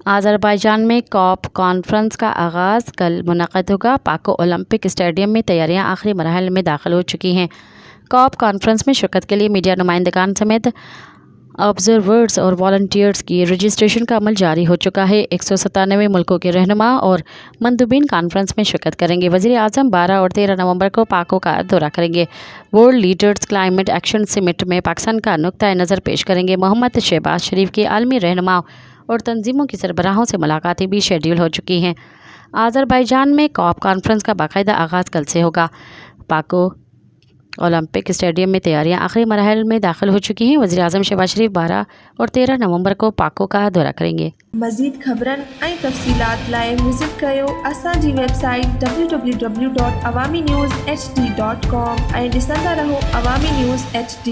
Azerbaijan में corp conference का आगाज़ कल मुनक़्क़िद होगा। पाको ओलंपिक स्टेडियम में तैयारियां आखिरी मरहल में दाखिल हो चुकी हैं। कॉप कॉन्फ्रेंस में शिरकत के लिए मीडिया नुमाइंदगान समेत ऑब्जर्वर्स और वॉलंटियर्स की रजिस्ट्रेशन का अमल जारी हो चुका है। 197 मुल्कों के रहनुमा और मंदुबीन कॉन्फ्रेंस में शिरकत करेंगे। वज़ीर आज़म 12 और 13 नवंबर को पाको का दौरा करेंगे। World leaders climate action summit में पाकिस्तान का नुक्ता नज़र पेश करेंगे। मोहम्मद शहबाज शरीफ के आलमी रहनुमाओं और तंजीमों की सरबराहों से मुलाकातें भी शेड्यूल हो चुकी हैं। आज़रबाईजान में कॉप कॉन्फ्रेंस का बाकायदा आगाज़ कल से होगा। पाको ओलंपिक स्टेडियम में तैयारियां आखिरी मरहल में दाखिल हो चुकी हैं। वज़ीर आज़म शहबाज शरीफ 12 और 13 नवंबर को पाको का दौरा करेंगे। मज़ीद ख़बरनि ऐं तफ़सीलात लाइ विज़िट कयो असांजी वेबसाइट www.awamiNewsHD.com ऐं ॾिसंदा रहो अवामी न्यूज़ HD।